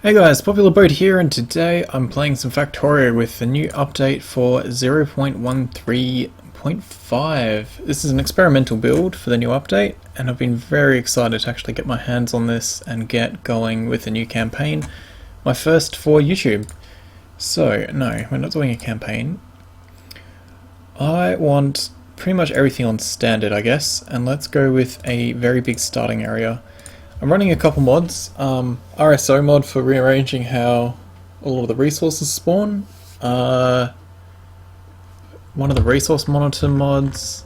Hey guys, PopularBoat here, and today I'm playing some Factorio with the new update for 0.13.5. This is an experimental build for the new update, and I've been very excited to actually get my hands on this and get going with the new campaign, my first for YouTube. So, no, we're not doing a campaign. I want pretty much everything on standard, I guess, and let's go with a very big starting area. I'm running a couple mods, RSO mod for rearranging how all of the resources spawn, one of the resource monitor mods,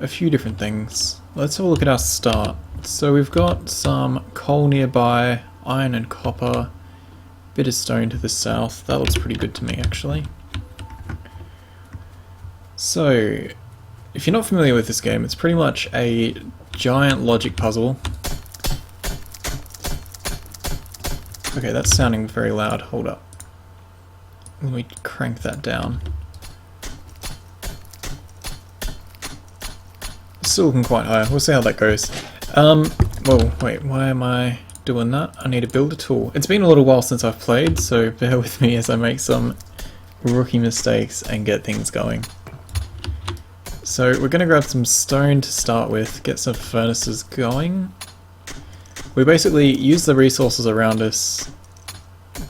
a few different things. Let's have a look at our start. So we've got some coal nearby, iron and copper, bit of stone to the south. That looks pretty good to me actually. So, if you're not familiar with this game, it's pretty much a giant logic puzzle. Okay, that's sounding very loud. Hold up. Let me crank that down. Still looking quite high. We'll see how that goes. Whoa, wait, why am I doing that? I need to build a tool. It's been a little while since I've played, so bear with me as I make some rookie mistakes and get things going. So we're going to grab some stone to start with, get some furnaces going. We basically use the resources around us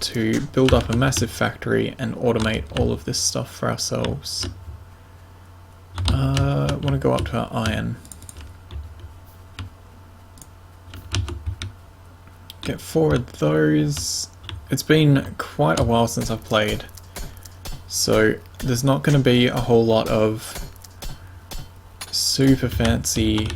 to build up a massive factory and automate all of this stuff for ourselves. I want to go up to our iron. Get 4 of those. It's been quite a while since I've played, so there's not going to be a whole lot of super fancy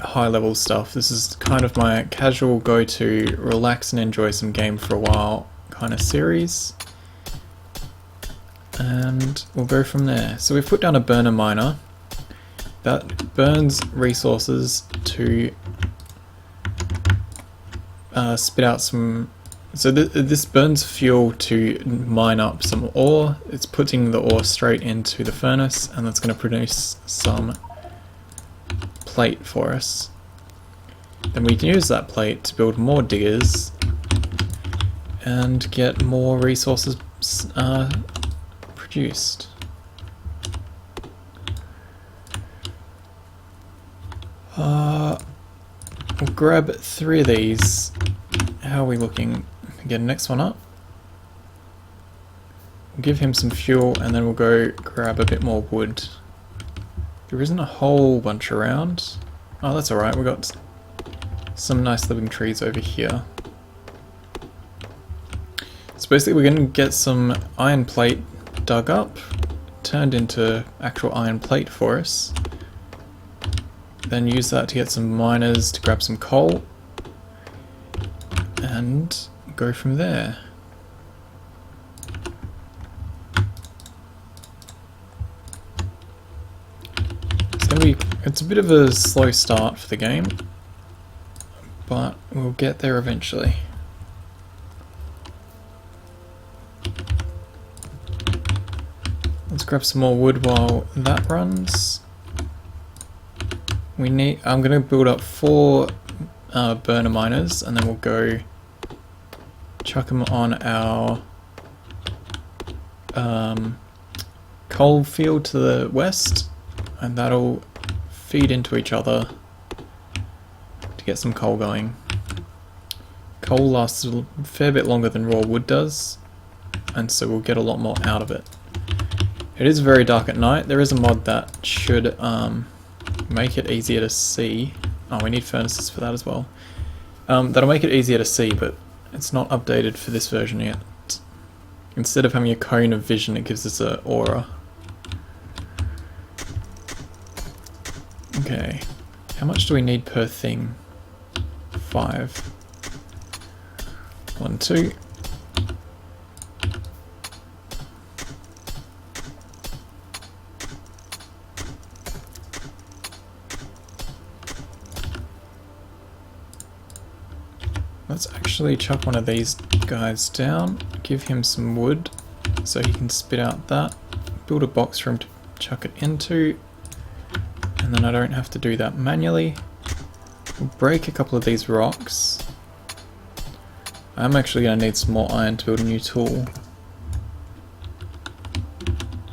high level stuff. This is kind of my casual go to relax and enjoy some game for a while kind of series, and we'll go from there. So we've put down a burner miner that burns resources to spit out some. So this burns fuel to mine up some ore. It's putting the ore straight into the furnace, and that's going to produce some plate for us. Then we can use that plate to build more diggers and get more resources produced. We'll grab 3 of these. How are we looking? Get the next one up. We'll give him some fuel and then we'll go grab a bit more wood. There isn't a whole bunch around. Oh, that's alright, we've got some nice living trees over here. So basically we're going to get some iron plate dug up, turned into actual iron plate for us. Then use that to get some miners to grab some coal. And go from there. It's a bit of a slow start for the game, but we'll get there eventually. Let's grab some more wood while that runs. I'm gonna build up 4 burner miners, and then we'll go chuck them on our coal field to the west, and that'll feed into each other to get some coal going. Coal lasts a fair bit longer than raw wood does, and so we'll get a lot more out of it. It is very dark at night. There is a mod that should make it easier to see. Oh, we need furnaces for that as well. That'll make it easier to see, but it's not updated for this version yet. Instead of having a cone of vision, it gives us an aura. Okay, how much do we need per thing? 5. 1, 2. Let's actually chuck one of these guys down, give him some wood so he can spit out that, build a box for him to chuck it into, and then I don't have to do that manually. We'll break a couple of these rocks. I'm actually going to need some more iron to build a new tool.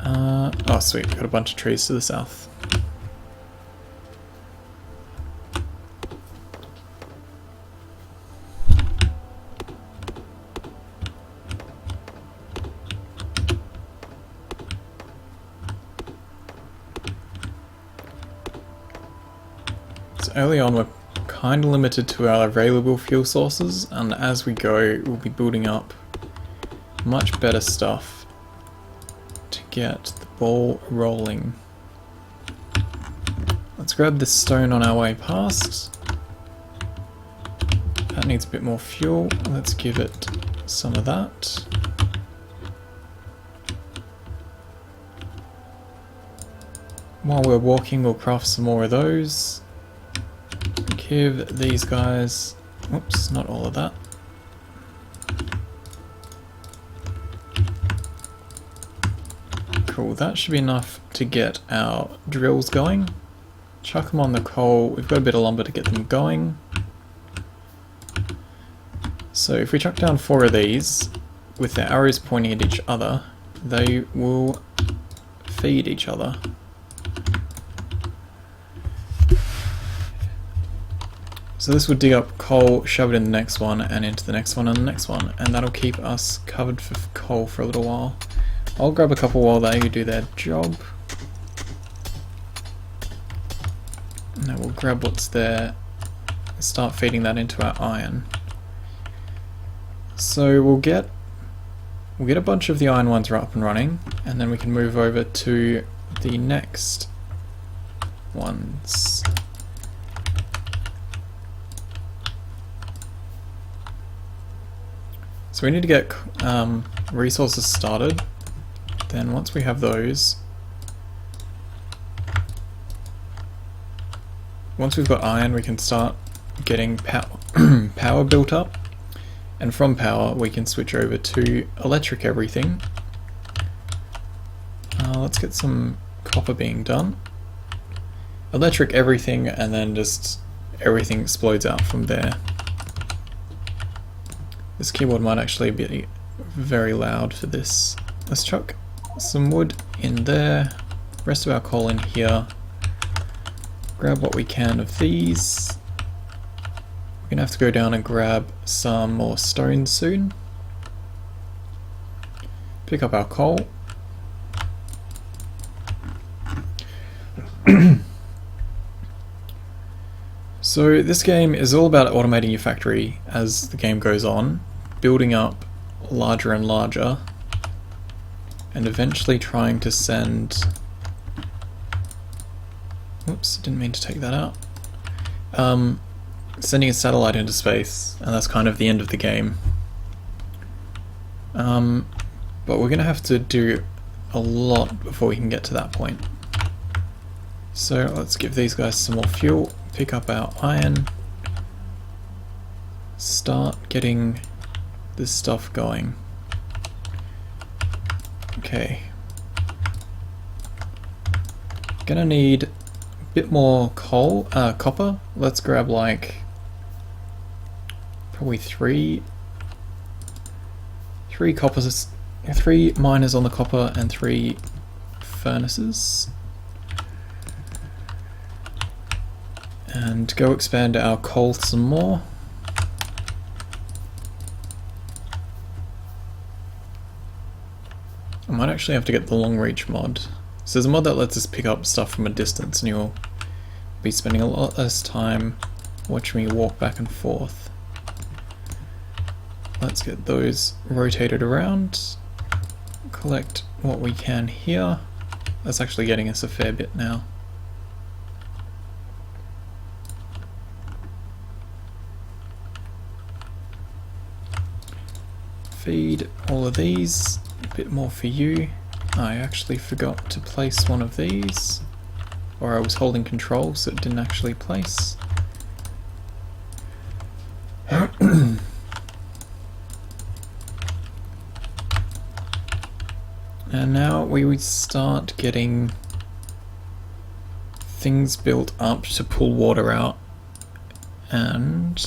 Oh sweet, we've got a bunch of trees to the south. So early on we're kind of limited to our available fuel sources, and as we go we'll be building up much better stuff to get the ball rolling. Let's grab this stone on our way past. That needs a bit more fuel. Let's give it some of that. While we're walking, we'll craft some more of those. Give these guys, whoops, not all of that. Cool, that should be enough to get our drills going. Chuck them on the coal, we've got a bit of lumber to get them going. So if we chuck down 4 of these, with their arrows pointing at each other, they will feed each other. So this would dig up coal, shove it in the next one, and into the next one and the next one, and that'll keep us covered for coal for a little while. I'll grab a couple while they do their job. Now we'll grab what's there, start feeding that into our iron. So we'll get a bunch of the iron ones up and running, and then we can move over to the next ones. So we need to get resources started. Then once we have those, once we've got iron, we can start getting power built up, and from power we can switch over to electric everything. Let's get some copper being done. Electric everything, and then just everything explodes out from there. This keyboard might actually be very loud for this. Let's chuck some wood in there, rest of our coal in here, grab what we can of these. We're gonna have to go down and grab some more stone soon. Pick up our coal. So this game is all about automating your factory as the game goes on, building up larger and larger, and eventually trying to send... Oops, didn't mean to take that out. Sending a satellite into space, and that's kind of the end of the game. But we're going to have to do a lot before we can get to that point. So let's give these guys some more fuel, pick up our iron, start getting this stuff going. Okay. Gonna need a bit more coal, copper. Let's grab like probably three coppers, 3 miners on the copper and 3 furnaces. And go expand our coal some more. I might actually have to get the long reach mod. So there's a mod that lets us pick up stuff from a distance, and you'll be spending a lot less time watching me walk back and forth. Let's get those rotated around, collect what we can here. That's actually getting us a fair bit now. Feed all of these. A bit more for you. I actually forgot to place one of these, or I was holding control so it didn't actually place. And now we would start getting things built up to pull water out And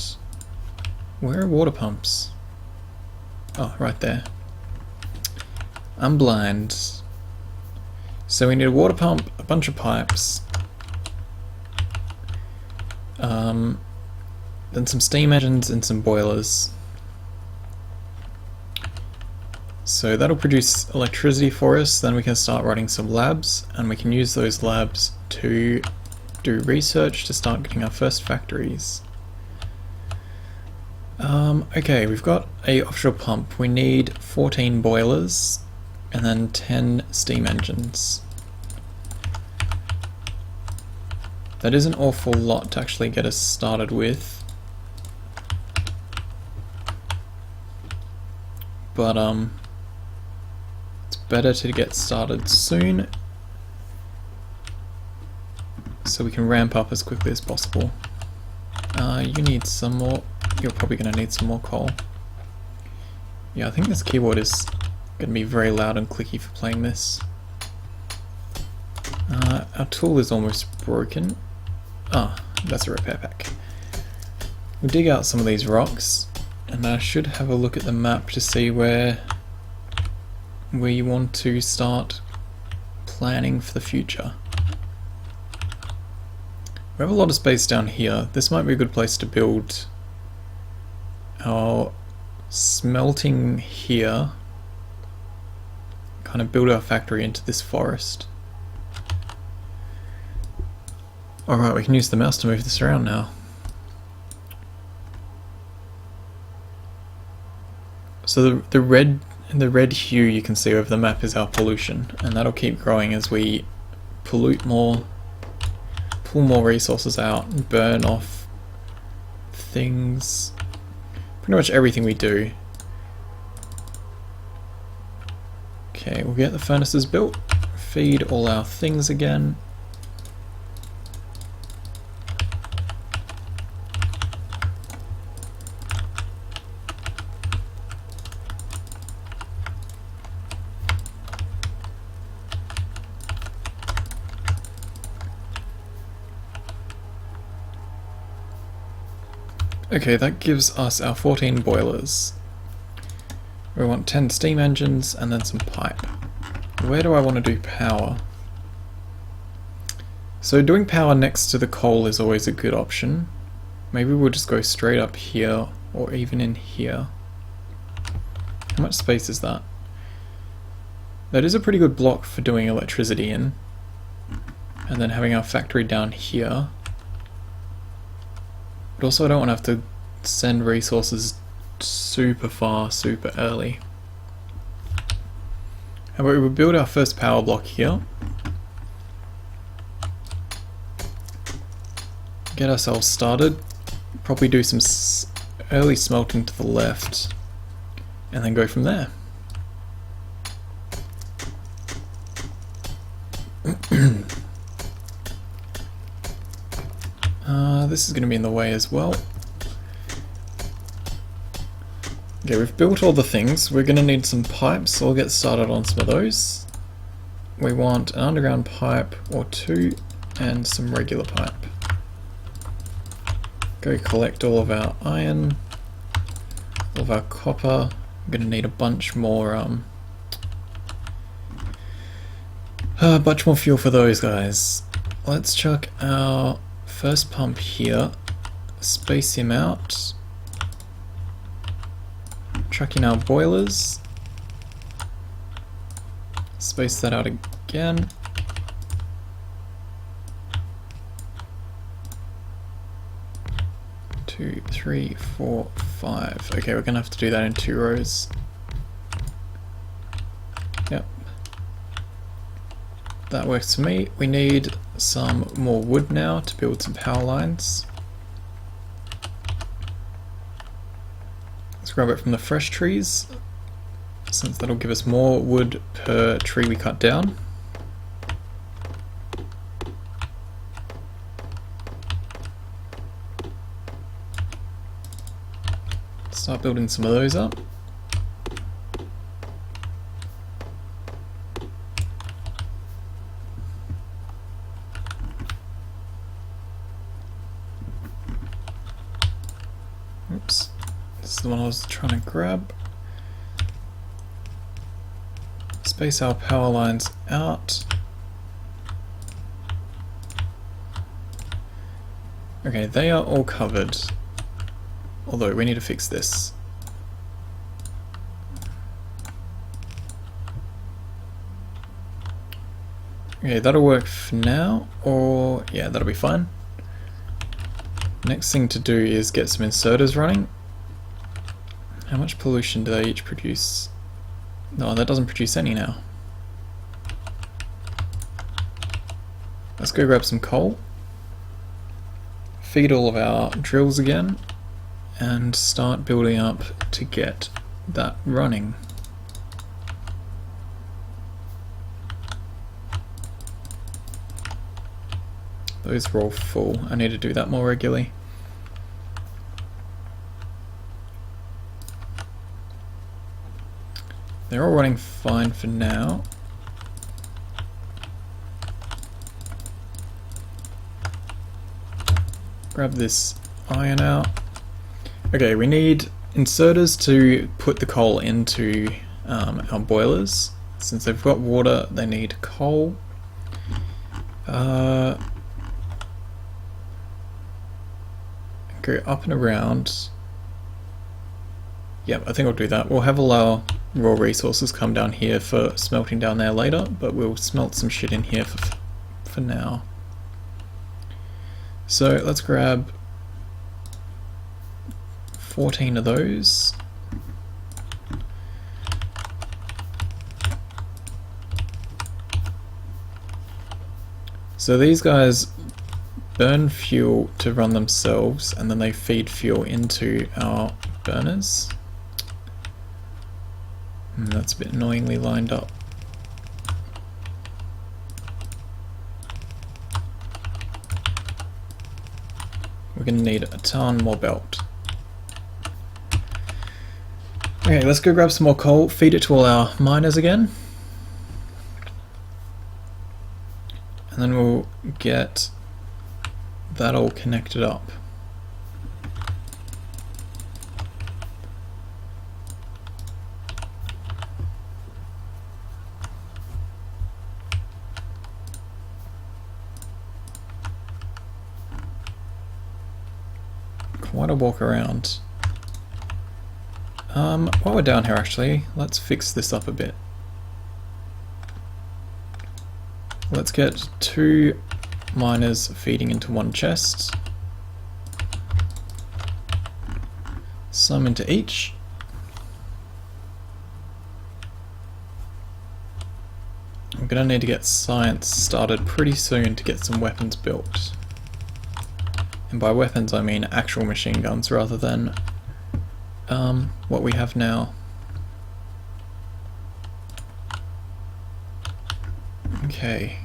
where are water pumps? Oh, right there. I'm blind. So we need a water pump, a bunch of pipes, then some steam engines and some boilers. So that'll produce electricity for us, then we can start running some labs, and we can use those labs to do research to start getting our first factories. Okay, we've got a offshore pump. We need 14 boilers and then 10 steam engines. That is an awful lot to actually get us started with. But it's better to get started soon so we can ramp up as quickly as possible. You need some more. You're probably going to need some more coal. Yeah, I think this keyboard is going to be very loud and clicky for playing this. Our tool is almost broken. Ah, that's a repair pack. We'll dig out some of these rocks, and I should have a look at the map to see where we want to start planning for the future. We have a lot of space down here. This might be a good place to build our smelting here. Kind of build our factory into this forest. Alright, we can use the mouse to move this around now. So the red hue you can see over the map is our pollution, and that'll keep growing as we pollute more, pull more resources out, and burn off things. Pretty much everything we do. Okay, we'll get the furnaces built, feed all our things again. Okay, that gives us our 14 boilers. We want 10 steam engines and then some pipe. Where do I want to do power? So doing power next to the coal is always a good option. Maybe we'll just go straight up here or even in here. How much space is that? That is a pretty good block for doing electricity in. And then having our factory down here. But also I don't want to have to send resources super far, super early. How about we build our first power block here. Get ourselves started. Probably do some early smelting to the left. And then go from there. This is going to be in the way as well. Okay, we've built all the things. We're going to need some pipes, so we'll get started on some of those. We want an underground pipe or two and some regular pipe. Go collect all of our iron, all of our copper. I'm going to need a bunch more fuel for those guys. Let's chuck our first pump here, space him out, chuck in our boilers, space that out again, two, three, four, five. Okay, we're gonna have to do that in 2 rows. Yep. That works for me. We need some more wood now to build some power lines. Let's grab it from the fresh trees, since that'll give us more wood per tree we cut down. Start building some of those up. the one I was trying to grab. Space our power lines out. Okay, they are all covered. Although we need to fix this. Okay, that'll work for now, or yeah, that'll be fine. Next thing to do is get some inserters running. How much pollution do they each produce? No, that doesn't produce any now. Let's go grab some coal, feed all of our drills again, and start building up to get that running. Those are all full. I need to do that more regularly. They're all running fine for now. Grab this iron out. Okay, we need inserters to put the coal into our boilers. Since they've got water, they need coal. Go up and around. Yep, I think I'll do that. We'll have all our raw resources come down here for smelting down there later, but we'll smelt some shit in here for now. So let's grab 14 of those. So these guys burn fuel to run themselves, and then they feed fuel into our burners. That's a bit annoyingly lined up. We're going to need a ton more belt. Okay, let's go grab some more coal, feed it to all our miners again. And then we'll get that all connected up. Quite a walk around. While we're down here actually, let's fix this up a bit. Let's get 2 miners feeding into one chest. Some into each. I'm gonna need to get science started pretty soon to get some weapons built. And by weapons I mean actual machine guns rather than what we have now. Okay,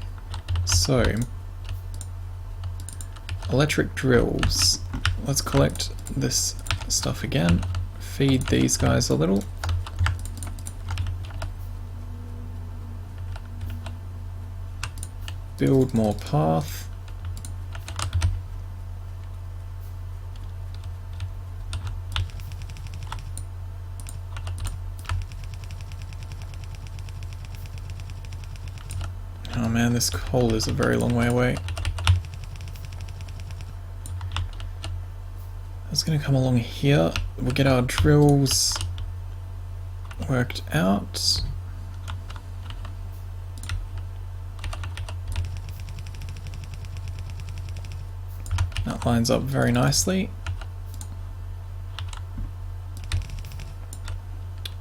so electric drills. Let's collect this stuff again, feed these guys a little. Build more path. Oh man, this coal is a very long way away. It's going to come along here. We'll get our drills worked out. That lines up very nicely.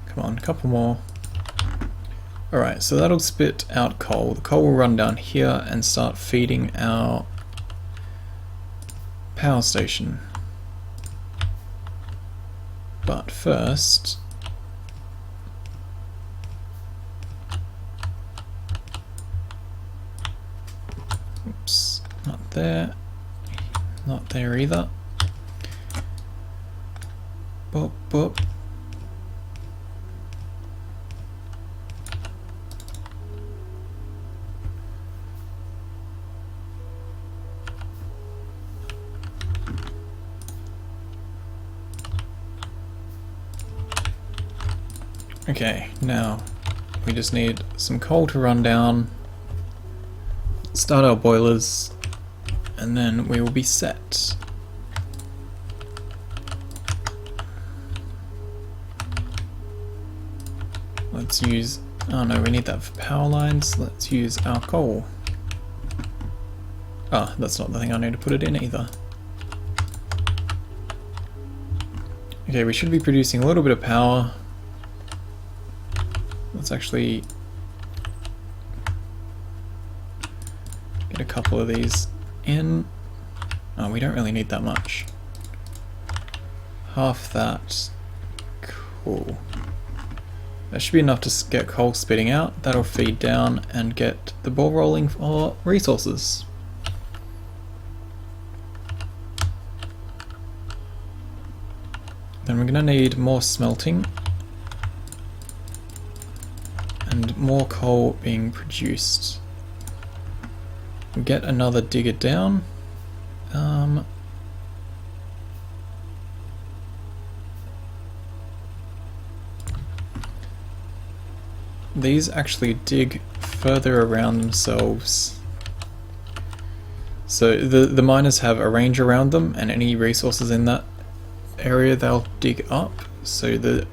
Come on, a couple more. Alright, so that'll spit out coal. The coal will run down here and start feeding our power station. But first, oops, not there, not there either. Boop, boop. Okay, now we just need some coal to run down, start our boilers, and then we will be set. Let's use, oh no, we need that for power lines. Let's use our coal. Ah, that's not the thing I need to put it in either. Okay, we should be producing a little bit of power. Let's actually get a couple of these in. Oh, we don't really need that much. Half that. Cool. That should be enough to get coal spitting out. That'll feed down and get the ball rolling for resources. Then we're going to need more smelting and more coal being produced. We'll get another digger down. These actually dig further around themselves. So the miners have a range around them, and any resources in that area they'll dig up. So the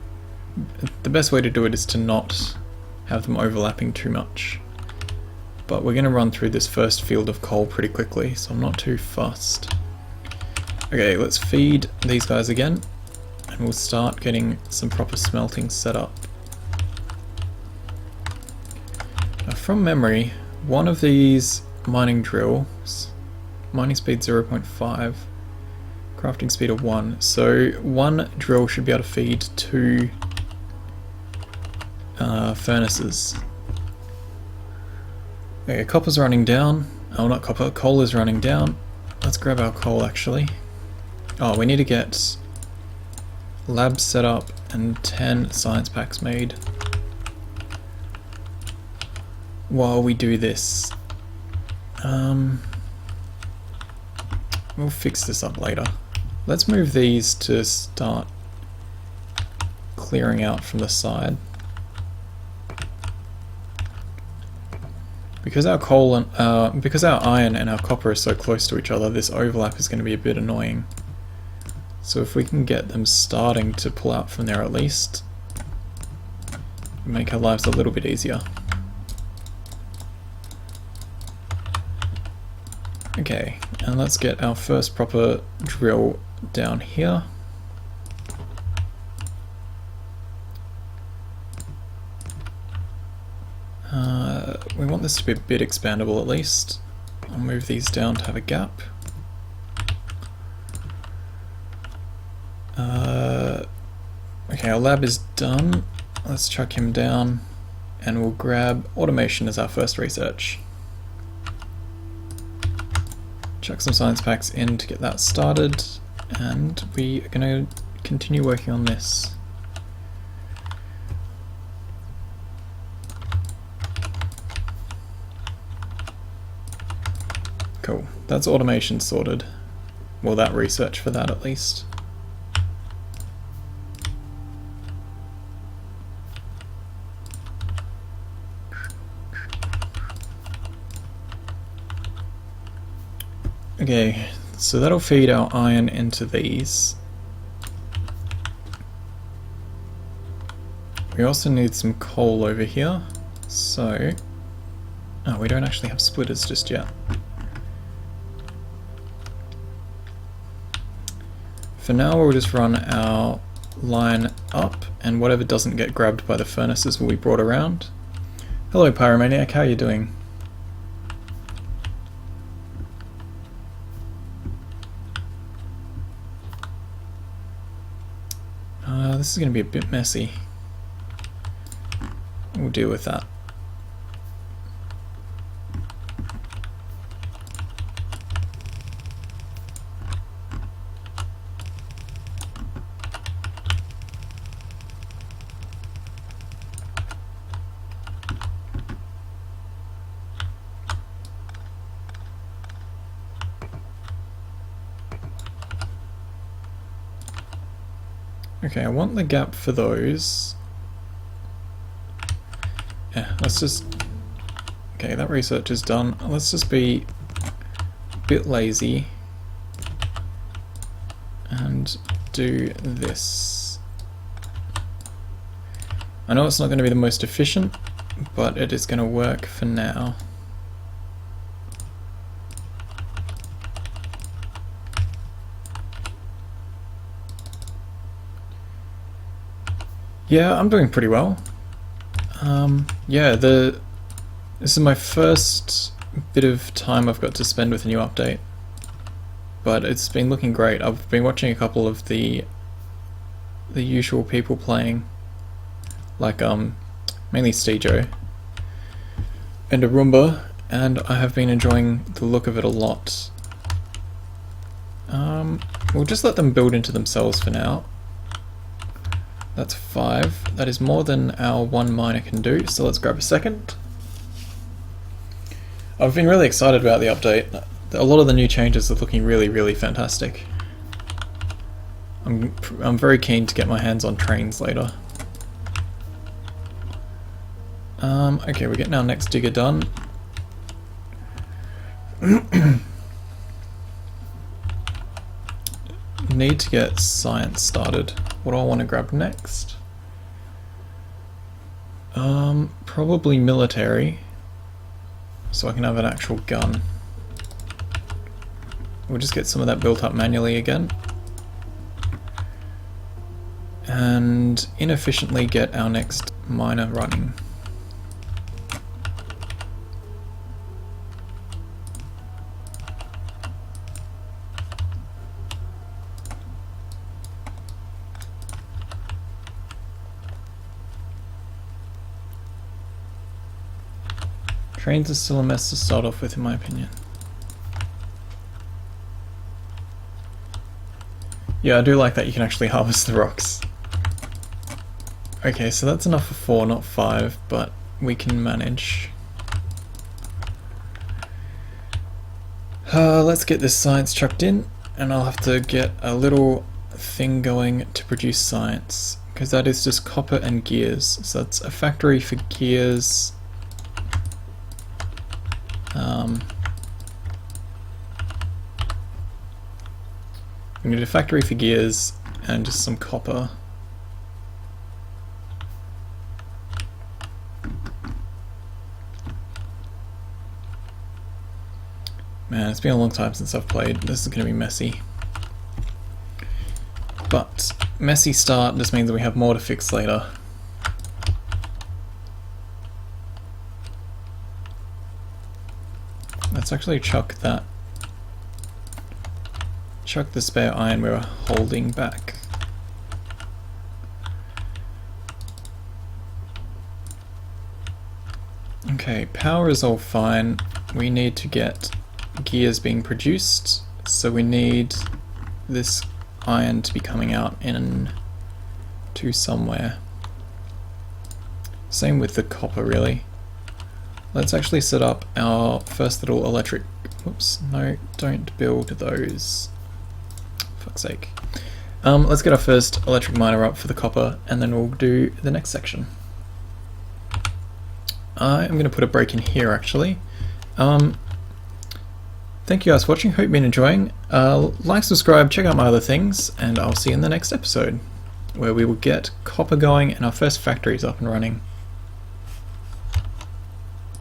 best way to do it is to not have them overlapping too much. But we're going to run through this first field of coal pretty quickly, so I'm not too fussed. Okay, let's feed these guys again, and we'll start getting some proper smelting set up. Now, from memory, one of these mining drills, mining speed 0.5, crafting speed of 1, so one drill should be able to feed 2 furnaces. Okay, copper's running down. Oh, not copper, coal is running down. Let's grab our coal actually. Oh, we need to get labs set up and 10 science packs made. While we do this, we'll fix this up later. Let's move these to start clearing out from the side. Because our coal and because our iron and our copper are so close to each other, this overlap is going to be a bit annoying. So if we can get them starting to pull out from there at least, make our lives a little bit easier. Okay, and let's get our first proper drill down here. We want this to be a bit expandable at least. I'll move these down to have a gap. Okay, our lab is done. Let's chuck him down and we'll grab automation as our first research. Chuck some science packs in to get that started, and we are going to continue working on this. Cool, that's automation sorted. Well, that research for that at least. Okay, so that'll feed our iron into these. We also need some coal over here, so... Oh, we don't actually have splitters just yet. For now, we'll just run our line up, and whatever doesn't get grabbed by the furnaces will be brought around. Hello Pyromaniac, how are you doing? This is going to be a bit messy. We'll deal with that. Okay, I want the gap for those. Yeah, let's just... Okay, that research is done. Let's just be a bit lazy and do this. I know it's not going to be the most efficient, but it is going to work for now. Yeah, I'm doing pretty well. Yeah, this is my first bit of time I've got to spend with a new update, but it's been looking great. I've been watching a couple of the usual people playing, like mainly Stejo and Arumba, and I have been enjoying the look of it a lot. We'll just let them build into themselves for now. That's 5. That is more than our 1 miner can do, so let's grab a second. I've been really excited about the update. A lot of the new changes are looking really, really fantastic. I'm very keen to get my hands on trains later. Okay, we're getting our next digger done. Need to get science started. What do I want to grab next? Probably military, so I can have an actual gun. We'll just get some of that built up manually again, and inefficiently get our next miner running. Trains are still a mess to start off with, in my opinion. Yeah, I do like that you can actually harvest the rocks. Okay, so that's enough for 4, not 5, but we can manage. Let's get this science chucked in, and I'll have to get a little thing going to produce science, because that is just copper and gears. So that's a factory for gears. We need a factory for gears and just some copper. Man, it's been a long time since I've played. This is going to be messy. But messy start just means that we have more to fix later. Let's actually chuck that. Chuck the spare iron we were holding back. Okay, power is all fine. We need to get gears being produced, so we need this iron to be coming out in to somewhere. Same with the copper, really. Let's actually set up our first little electric... Whoops, no, don't build those. Fuck's sake. Let's get our first electric miner up for the copper, and then we'll do the next section. I'm going to put a break in here, actually. Thank you guys for watching, hope you've been enjoying. Like, subscribe, check out my other things, and I'll see you in the next episode, where we will get copper going and our first factories up and running.